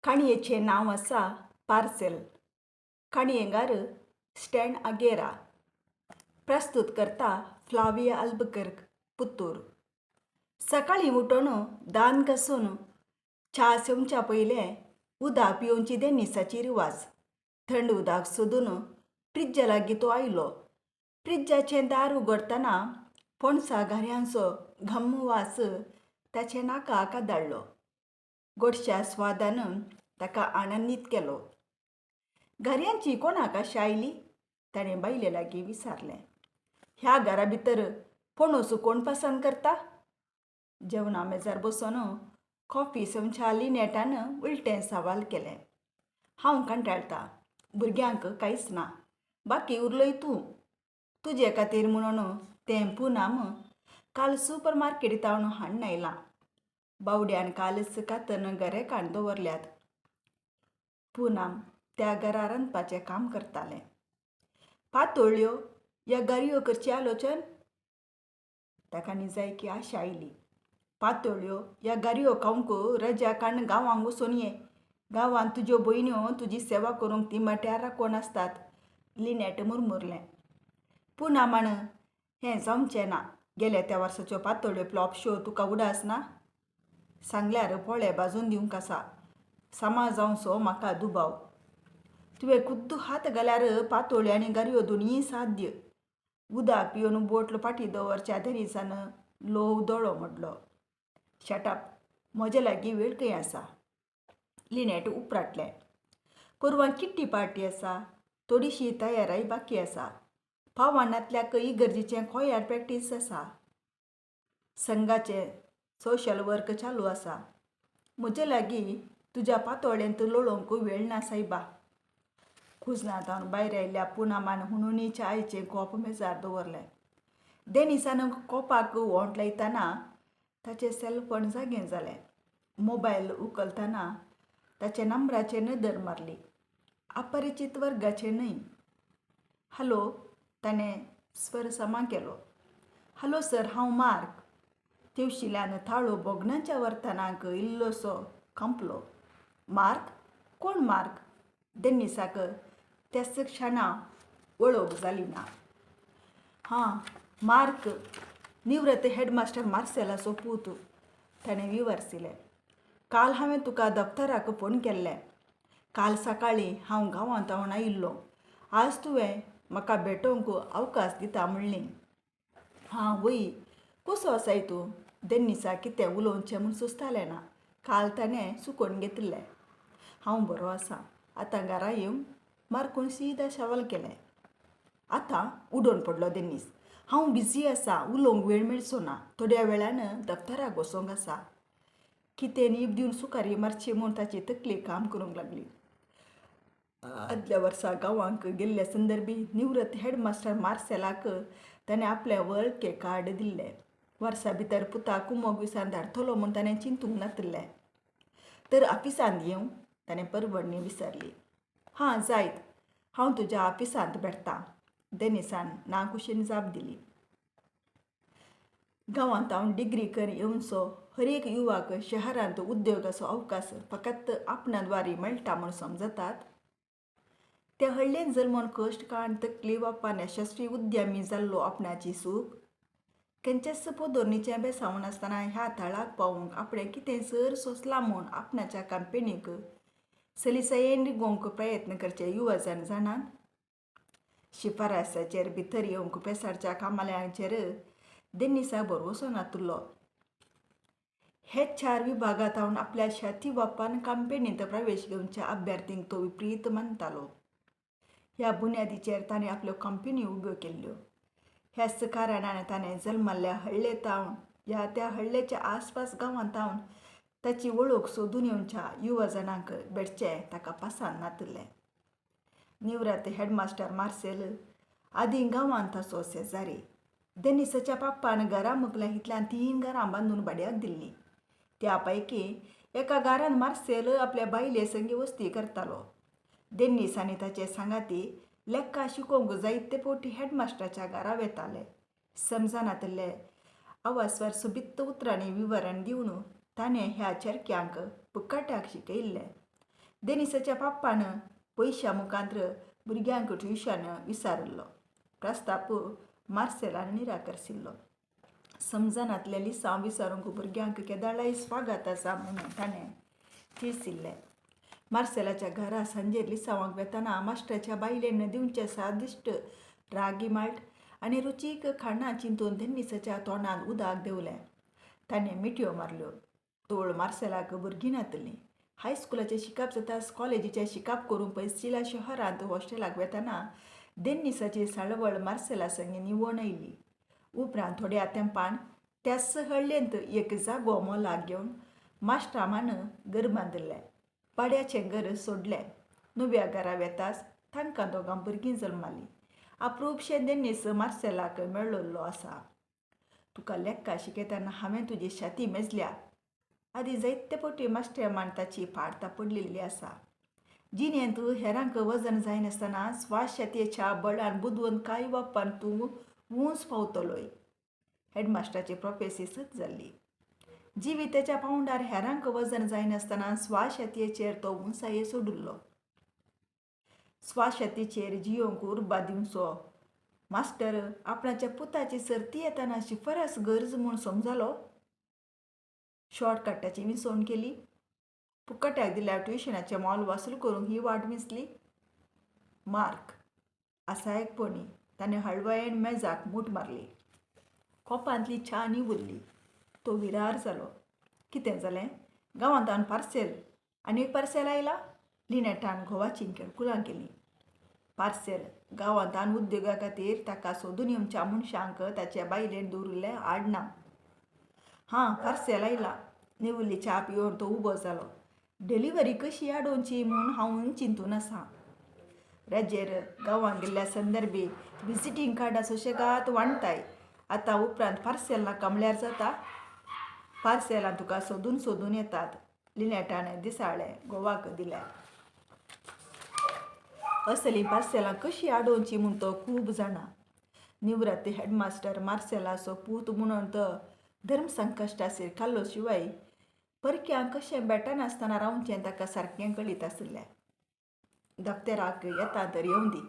काणयेचें नांव आसा parcel. काणयेंकार Stan आगेरा. प्रस्तूत करता फ्लाविया अल्बुकर्क, पुत्तूर. सकाळीं उठून दान घासून च्या सेवच्या पयलें उदक पिवोवची देनिसाची रिवाज. थंड उदक सोदून फ्रिज्जा लागीं तो आयलो. फ्रिज्जाचें दार उगडटना पणसा घाऱ्यांचो घम्म वास ताचे नाकाक आदाळ्ळो. गोडश्या स्वादान ताका आनंदीत केलो. घाऱ्यांची कोणाक आशा आयली? ताणें बायले लागीं विचारलें. ह्या घरा भितर पणस कोण पसंद करता? जेवणा मेजार बसून कॉफी समच्या लिनेटान उलटें सवाल केलें. हांव कंटाळटां. भुरग्यांक कांयच ना. बाकी उरलोय तूं. तुजे खातीर म्हणून तें पुनम काल सुपर मार्केटांत हाडून आयलां. बावड्यान कालच कातन गरेकान दवरल्यात. पुनम त्या घरा रांदपाचें काम करतालें. पातोळ्यो या गारयो करची आलोचन? ताका निजायकी आशा आयली. पातोळ्यो या गारयो खावंक रजा काडून गांवांक वचून ये. गांवांत तुज्यो भयण्यो तुजी सेवा करूंक ती मट्यार राखून आसतात. लिनेट मुरमुरलें. पुनमान हें जमचें ना. गेल्या त्या वर्साच्यो पातोळ्यो फ्लॉप शो तुका उडास ना? सांगल्यार पोळे भाजून दिवंक आसा. सामा जावचो म्हाका दुबाव. तुवें खुद्द हात घाल्यार पातोळ्यो आनी गारयो दोनीय साध्य. उदक पिवन बोटल फाटी दवरच्या देनिसान ल्हव दोळो मोडलो. शटअप. म्हजे लागीं वेळ खंय आसा. लिनेट उपराटलें. परवां किट्टी पार्टी आसा. थोडीशी तयाराय बाकी आसा. पावनांतल्याक इगर्जेचें खोयार प्रॅक्टीस आसा. संघाचें सोशल वर्क चालू आसा. म्हजे लागीं तुज्या पातोळ्यांत लोळोवंक वेळ ना सायबा. खुजनांतावन भायर आयिल्ल्या पुनमान हुणुनी च्यायेचें कोप मेजार दवरलें. देनिसान कोपाक वोंट लायतना ताचें सेलफोन जागें जालें. मोबायल उखलतना ताचे नंबराचेर नदर मारली. अपरिचीत वर्गाचें न्हय. हॅलो. ताणें स्वर समा केलो. हॅलो सर, हांव मार्क. तेवशिल्यान थाळो बोगनाच्या वर्तनाक इल्लोसो कंपलो. मार्क? कोण मार्क? देनिसाक त्याच क्षणा वळख जाली ना. हां, मार्क निवृत्त हेडमास्टर मार्सेलाचो पूत. ताणें विवरसिलें. काल हांवें तुका दफ्तराक फोन केल्लें. काल सकाळीं हांव गांवांतावन आयिल्लों. आज तुवें म्हाका भेटोवंक अवकाश दिता म्हणली. हां वय. कसो आसाय तूं? देनिसाक कितें उलोवचें म्हूण सुचतालें ना. काल ताणें सुकोवन घेतिल्लें. हांव बरो आसां. आतां घरा येवं? मार्कून सीदा सवाल केलें. आतां? उडोवन पडलो देनीस. हांव बिजी आसां. उलोवंक वेळ मेळचो ना. थोड्या वेळान दफ्तराक वचोंक आसा. कितें नीब दिवन सुकारी मारची म्हूण ताची तकली काम करूंक लागली. आदल्या वर्सा गांवांक गेल्ले संदर्भी निवृत्त हेडमास्टर मार्सेलाक ताणें आपलें वळखे कार्ड दिल्लें. वर्सा भितर पुताक कुमोग विसान धाडटलो म्हूण ताणें चिंतूंक नातिल्लें. तर ऑफिसांत येवं? ताणें परभणी विचारली. हां जायत. हांव तुज्या ऑफिसांत भेटतां. देनिसान नाकुशीन जाप दिली. गांवांत हांव डिग्री कर येवचो हर एक युवाक शहरांत उद्योगाचो अवकाश फकत आपणाद्वारे मेळटा म्हूण समजतात. ते हळ्ळेन जल्मोन कश्ट काडून तकली वापरून यशस्वी उद्यमी जाल्लो आपणाची सूख. खंयचेच पोदोरणीचें बेसावून आसतना ह्या थळाक पावूंक आपणें कितें जर सोंसलां म्हूण आपणाच्या कंपनीक सलिसायेन रिगोवंक प्रयत्न करचे युवा जाणात. शिफारसाचेर भितर येवंक पेसाडच्या कामाल्यांचेर देनिसाक भरवोसो नातुल्लो. हेच 4 विभागांत हांव आपल्या शेती वापान कंपनींत प्रवेश घेवच्या अभ्यार्थींक तो विपरीत मानतालो. ह्या बुन्यादीचेर ताणें आपल्यो कंपनी उब्यो केल्ल्यो. ह्याच कारणान ताणें जल्मल्ल्या हळ्ळेतावन ह्या त्या हळ्ळेच्या आसपास गांवांतावन ताची वळख सोदून येवच्या युवा जाणांक भेटचें ताका पसंद नातिल्लें. निवृत्त हेडमास्टर मार्सेल आदीं गांवांत ताचो शेजारी. देनिसाच्या बापान घरा मुगलांतल्यान 3 घरां बांदून भाड्याक दिल्लीं. त्या पैकी एका घरांत मार्सेल आपल्या बायले संगी वस्ती करतालो. देनिस आनी ताचे सांगाती लेक्का शिकोवंक जायते फावटी हेडमास्टराच्या घरा वेताले. समजनातले अवास्वर सुबित्त उतरांनी विवरण दिवन ताणें ह्या चेडक्यांक पुक्कट्याक शिकयल्लें. देनिसाच्या पाप्पान पयशा मुखांत्र भुरग्यांक ट्युशन विचारलो. प्रस्ताप मार्सेलान निराकरसिल्लो. समजनांतल्या लिसांव विचारूंक भुरग्यांक केदाळाय स्वागत आसा म्हणून ताणें थिळसिल्लें. मार्सेलाच्या घरा सांजेर लिसावांक वेताना मास्टराच्या बायलेन दिवचें सादिश्ट रागी माल्ट आनी रुचीक खाणां चिंतून देनिसाच्या तोंडांत उदक देंवलें. ताणें मिटयो मारल्यो. तोळ मार्सेलाक भुरगीं नातलीं. हायस्कुलाचें शिकप जाता कॉलेजीचें शिकप करून पैस्टिला शहरांत हॉस्टेलाक वेताना देनिसाची साळवळ मार्सेला संगे निवण आयली. उपरांत थोड्या तेंपान त्याच हळ्ळेंत एक जागो मोलाक घेवन मास्ट्रामान घर बांदलें. पाड्याचें घर सोडलें. नव्या घरा वेताच तांकां दोगां भुरगीं जल्मालीं. अप्रूपशें देनीस मार्सेलाक मेळ्ळो आसा. तुका लेक्का शिकयतना हांवें तुजी छाती मेजल्या. आदी जायते फावटी मास्ट्रेमान ताची पाड तापडलेली आसा. जिणेंत हेरांक वजन जायनासतना स्वाशेतयेच्या बळान बुदवून कांय वापान तूं उंच पावतलोय. हेडमास्टराची प्रोफेसी सत जाल्ली. जिविताच्या पावंडार हेरांक वजन जायनासतना स्वाशेतयेचेर तो उंचाये सोडिल्लो. स्वाशेतीचेर जियोंक उर्बा दिवचो मास्टर आपणाच्या पुताची सर्ती येताना शिफारस गरज म्हूण समजलो. शॉर्टकटाची विसवण केली. फुकट्याक दिल्या ट्युशनाचें मोल वसूल करूंक ही वाट विसली. मार्क आसायकपणी ताणें हळवयेन मेजाक मूठ मारली. कोपांतली च्या निवुरली. तो विरार जालो. कितें जालें? गांवांत पार्सेल आनी एक पार्सेल आयला. लिनेटान घोवाची केळकुलां केली. पार्सेल गांवांत उद्योगा खातीर ताका सोदून येवच्या मनशांक ताचे बायलेन दवरिल्लें आडनांव. हां, पार्सेल आयला. निवुरली च्या पिवन तो उबो जालो. डिलिव्हरी कशी आडोवची म्हूण हांव चिंतून आसां. राजेर गांवांत गेल्ल्या संदर्भी विजिटींग कार्डां सुशेगाद वांडटाय. आतां उपरांत पार्सेल नाका म्हळ्यार जाता. पार्सेलां तुका सोदून येतात. लिनेटान दिसाळें घोवाक दिलें. असलीं पार्सेलां कशीं आडोवची म्हूण तो खूब जाणा. निवृत्त हेडमास्टर मार्सेलाचो पूत म्हणून तो धर्मसंकश्टाचेर काडलो शिवाय परक्यांक कशें बेटानासतना रावचें ताका सारकें कळीत आसलें. दफ्तराक येता तर येवं दी.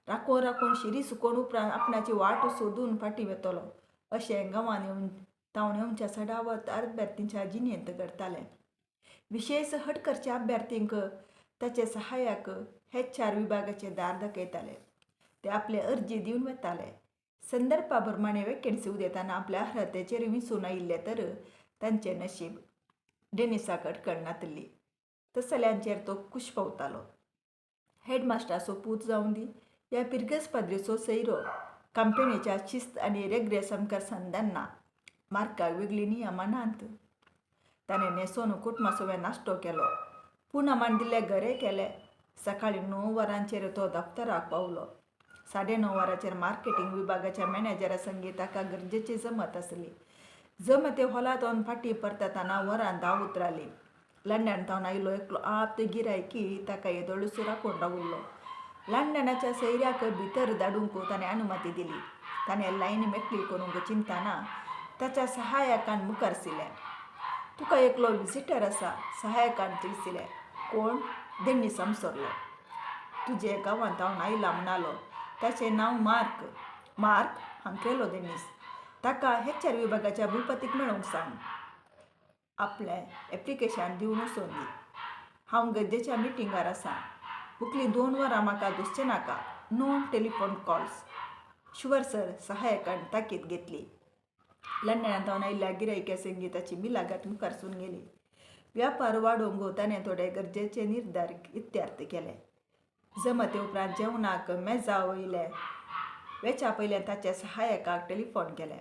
राखून शिरी सुकोवन उपरांत आपणाची वाट सोदून फाटीं वेतलो अशें गांवांत येवन तावण्यांच्या चडावत अभ्यार्थींच्या जिणेंत घडटालें. विशेश हटकरच्या अभ्यार्थींक ताचे सहाय्यक HR विभागाचे दार दाखयताले. ते आपले अर्जी दिवन वताले. संदर्भा प्रमाणे वेकेन्सी उदेताना आपल्या अर्हतेचेर विंचून आयिल्ले तर तांचें नशीब. डेनिसाक अडकळ नातली. तसल्यांचेर तो खूश पावतालो. हेडमास्टराचो पूत जावं दी. ह्या पिरगसपाद्रीचो सैरो कंपनीच्या शिस्त आनी रेग्रेस आमकां संदांना. मार्काक वेगळी नियमां नात. ताणें न्हेसोन कुटमासोवें नाश्तो केलो. पुनमान दिल्लें घरे केलें. सकाळीं 9 वरांचेर तो दफ्तराक पावलो. 9:30 वरांचेर मार्केटिंग विभागाच्या मॅनेजरा संगी ताका गरजेची जमत आसली. जमते हॉलांत वचून फाटीं परतना वरां 10 उतरालीं. लंडनांतल्यान आयिल्लो एकलो आप्त गिरायकी ताका येदोळसूर राखून रावल्लो. लंडनाच्या सैऱ्याक भितर धाडूंक ताणें अनुमती दिली. ताणें लायन मेकळी करूंक चिंतना ताच्या सहाय्यकान मुखार सरलें. तुका एकलो विजिटर आसा, सहाय्यकान थिळसिलें. कोण? देनीस आमसरलो. तुजे गांवांत आयला म्हणालो. ताचें नांव मार्क. मार्क? हांव केलो देनीस. ताका HR विभागाच्या भूपतीक मेळोवंक सांग. आपलें एप्लिकेशन दिवन वचून दी. हांव गरजेच्या मिटिंगार आसां. फुडलीं 2 वरां म्हाका दिसचें नाका. No telephone calls. Sure sir, सहाय्यकान ताकीद घेतली. लंडनांतल्यान आयिल्ल्या गिरायक्या संगी ताची मिलागत मुखार सून गेली. व्यापार वाडोवंक ताणें थोडे गरजेचे निर्धार इत्यार्थ केले. जमते उपरांत जेवणाक मेजा वयले वेच्या पयलें ताच्या सहाय्यकाक टेलिफोन केलें.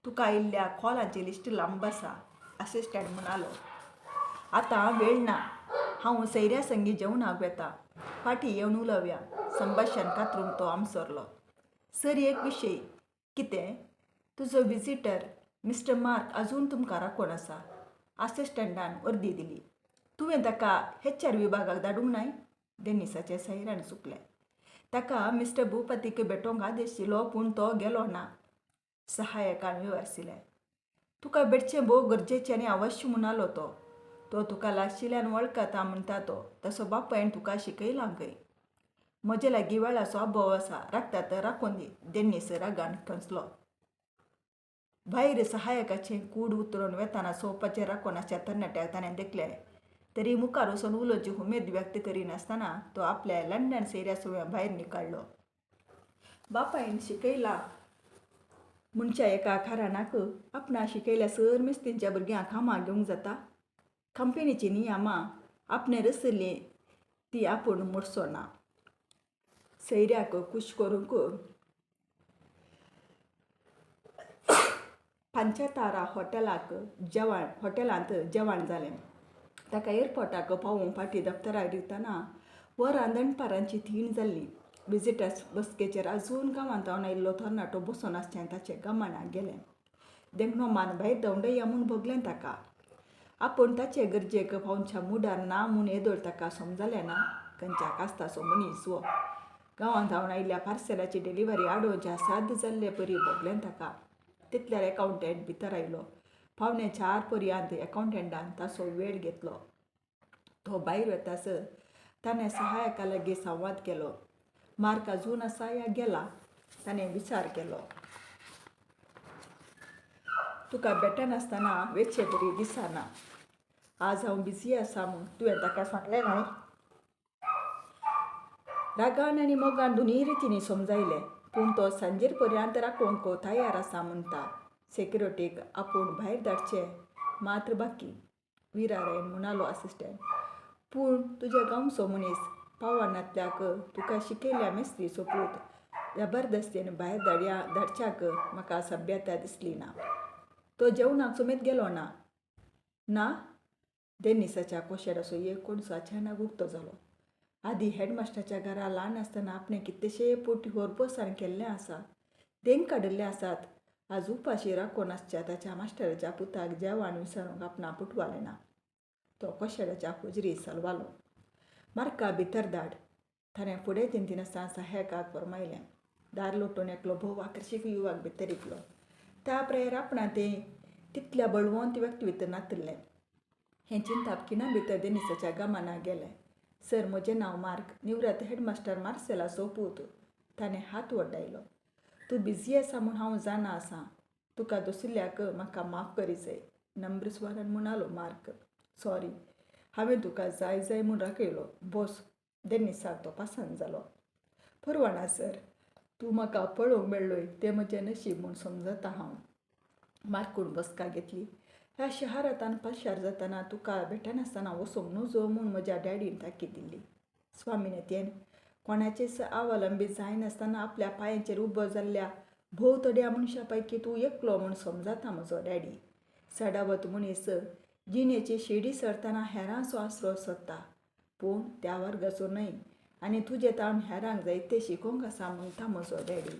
तुका आयिल्ल्या कॉलांची लिस्ट लांब आसा, असिस्टंट म्हणालो. आतां वेळ ना. हांव सैऱ्या संगी जेवणाक वेतां. फाटीं येवन उलोवया. संभाशण कातरून तो आमसरलो. सर, एक विशय. कितें? तुजो विजिटर मिस्टर मार्क अजून तुमकां राखून आसा. असिस्टंटान अर्दी दिली. तुवें ताका HR विभागाक धाडूंक नाय? देनिसाचें सैरान चुकलें. ताका मिस्टर भूपतीक भेटोवंक आदेश दिलो पूण तो गेलो ना. सहाय्यकान विचारसिलें. तुका भेटचें भोव गरजेचें आनी अवश्य म्हणालो तो. तो तुका लागशिल्ल्यान वळखता म्हणटा तो तसो बापायन तुका शिकयलां खंय. म्हजे लागीं वेळाचो अभाव आसा, राखता तर राखून दी. देनिस रागान खंचलो. भायर सहायकाचें कूड उतरून वेताना सोंपाचेर राखून आसच्या तरणाट्याक ताणें देखलें. तरी मुखार वचून उलोवची उमेद व्यक्त करिनासतना तो आपल्या लंडन सैऱ्या सुव्यां भायर निकाळ्ळो. बापायन शिकयलां म्हणच्या एका कारानाक आपणा शिकयल्या सर मेस्तींच्या भुरग्यांक कामाक घेवंक जाता. कंपनीची नियमां आपणे रचयल्ली ती आपूण मोडचो ना. सैऱ्याक खूश करूंक पंचतारा हॉटेलांत जेवण जालें. ताका एअरपोर्टाक पावूंक फाटीं दफ्तराक दितना वरां दनपारांची 3 जाल्लीं. विजिटर्स बसकेचेर आजून गांवांत जावन आयिल्लो तरणाटो बसून आसचें ताचे गमनाक गेलें. देखणो मान भायर देंवडया म्हूण भोगलें ताका. आपूण ताचे गरजेक पावच्या मुडार ना म्हूण येदोळ ताका समजलें ना. खंयच्या कास्ताचो मनीस वो. गांवांत जावन आयिल्ल्या पार्सेलाची डिलिव्हरी आडोवच्या साद जाल्ले परी भोगलें ताका. तितल्यार एकावंटंट भितर आयलो. 3:45 पर्यंत एकावंटंटान ताचो वेळ घेतलो. तो भायर वतासर ताणें सहायका लागीं संवाद केलो. मार्क अजून आसा या गेला? ताणें विचार केलो. तुका भेटनासतना वेचचे बरी दिसना. आज हांव बिजी आसा म्हूण तुवें ताका सांगलें न्हय. रागान आनी मोगान दोनूय रितींनी समजायलें. पूण तो सांजेर पर्यंत राखूंक तयार आसा म्हणटा. सेक्युरिटीक आपूण भायर धाडचें मात्र बाकी, विरारायन म्हणालो असिस्टंट. पूण तुजे गांवचो मनीस पावनातल्याक तुका शिकयल्ल्या मेस्त्रीचो पूत जबरदस्तीन भायर धाडच्याक म्हाका सभ्यता दिसली ना. तो जेवणाक सुमेत गेलो ना? ना? देनिसाच्या कोशेडाचो एक कोणसो अचानक उक्तो जालो. आदी हेडमास्टराच्या घरा ल्हान आसतना आपणें कितलेशे पोटी होरपोसान केल्लें आसा. देंग काडिल्ले आसात. आज उपाशी राखून आसच्या ताच्या मास्टराच्या पुताक जेवण विसरूंक आपणा पुटवालें ना. तो कोशेडाच्या हुजरी सलवालो. मार्का भितर धाड. ताणें फुडें चिंतिनासतना सहायकाक फरमायलें. दार लोटून एकलो भोव आकर्शीक युवक भितर इकलो. त्या प्रायर आपणा तें तितल्या बळवंत व्यक्ती भितर नातिल्लें हें चिंतप खिणा भितर देनिसाच्या गमनाक गेलें. सर, म्हजें नांव मार्क, निवृत्त हेडमास्टर मार्सेलाचो पूत. ताणें हात वड्डायलो. तूं बिजी आसा म्हूण हांव जाणा आसां. तुका दसुल्ल्याक म्हाका माफ करीचय, नम्र स्वरान म्हणालो मार्क. सॉरी, हांवें तुका जाय म्हूण राखयलो. बस. देनिसाक तो पासंद जालो. परवाना सर, तूं म्हाका पळोवंक मेळ्ळोय तें म्हजें नशीब म्हूण समजता हांव. मार्कून बसका घेतली. ह्या शहरांत पाशार जातना तुका भेटनासतना वचूंक नजो म्हूण म्हज्या डॅडीन ताकीद दिल्ली. स्वामिनेतेन कोणाचेच अवलंबीत जायनासतना आपल्या पांयांचेर उबो जाल्ल्या भोव थोड्या मनशां पैकी तूं एकलो म्हूण समजता म्हजो डॅडी. सडावत मनीस जिणेची शिडी सरतना हेरांचो आसरो सोदता, पूण त्या वर्गाचो न्हय. आनी तुजे तावन हेरांक जायते शिकोवंक आसा म्हणटा म्हजो डॅडी.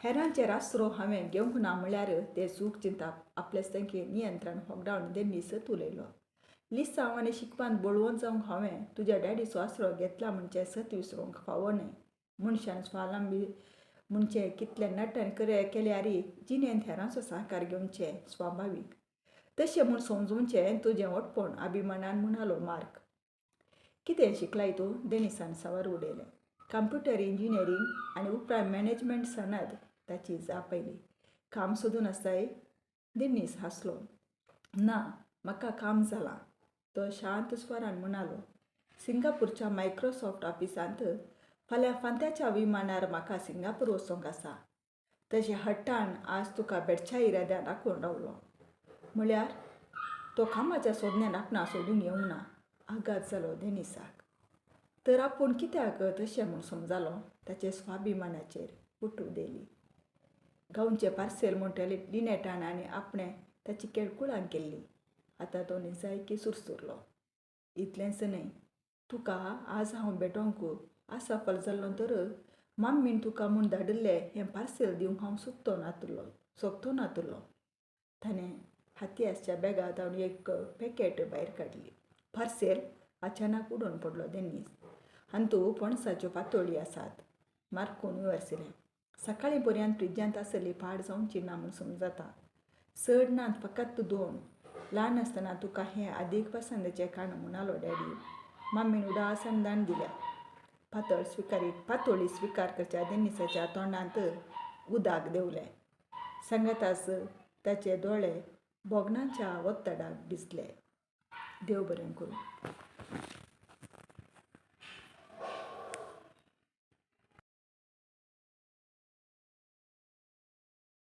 हेरांचेर आसरो हांवें घेवंक ना म्हळ्यार तें चूक चिंतप. आपले संख्येन नियंत्रण होगडावन देनिस उलयलो. लिसांव आनी शिकपांत बळवंत जावंक हांवें तुज्या डॅडीचो आसरो घेतला म्हणचें सत विसरूंक फावो न्हय. मनशान स्वावलंबी म्हणचें कितलें नटन केल्यारय जिणेंत हेरांचो सहकार घेवचें स्वाभावीक. तशें म्हूण समजूचें तुजें वटपण, अभिमानान म्हणालो मार्क. कितें शिकलाय तूं? देनिसान सवार उडयलें. कंप्युटर इंजिनियरींग आनी उपरांत मॅनेजमेंट सनद ताची जाप आयली. काम सोदून आसाय? देनिस हांसलो. ना, म्हाका काम जालां, तो शांत स्वरान म्हणालो. सिंगापूरच्या मायक्रोसॉफ्ट ऑफिसांत फाल्यां फांत्याच्या विमानार म्हाका सिंगापूर वचूंक आसा. तशें हट्टान आज तुका बेडच्या इराद्यान राखून रावलो. म्हळ्यार तो कामाच्या सोदण्यान आपणा सोदून येवंक ना. आघात जालो देनिसाक. तर आपूण कित्याक तशें म्हूण समजालो? ताचे स्वाभिमानाचेर फुटू देली. गांवचें पार्सेल म्हूण लिनेटान आनी आपणें ताची केळकुळां केल्ली. आतां तो निजायकी सुरसुरलो. इतलेंच न्हय, तुका आज हांव भेटोंक असफल जाल्लो तर मम्मीन तुका म्हूण धाडिल्लें हें पार्सेल दिवंक हांव सोगतो नातुरलो. ताणें हाती आसच्या बॅगांतल्यान एक पॅकेट भायर काडली. पार्सेल? अचानक उडून पडलो देनिस. हातूंत पणसाच्यो पातोळी आसात. मार्कून विवरसिलें. सकाळीं पर्यंत फ्रिजांत आसली पाड जावची ना म्हूण समजता. चड नात, फकत 2. ल्हान आसतना तुका हें अदीक पसंदीचें खाण म्हूण डॅडी. मम्मीन उदासन दान दिल्या. पातोळी स्विकार करच्या देनिसाच्या तोंडांत उदक देंवलें. सांगाताच ताचे दोळे बोगनांच्या वक्तडाक दिसले. देव बरें करूं.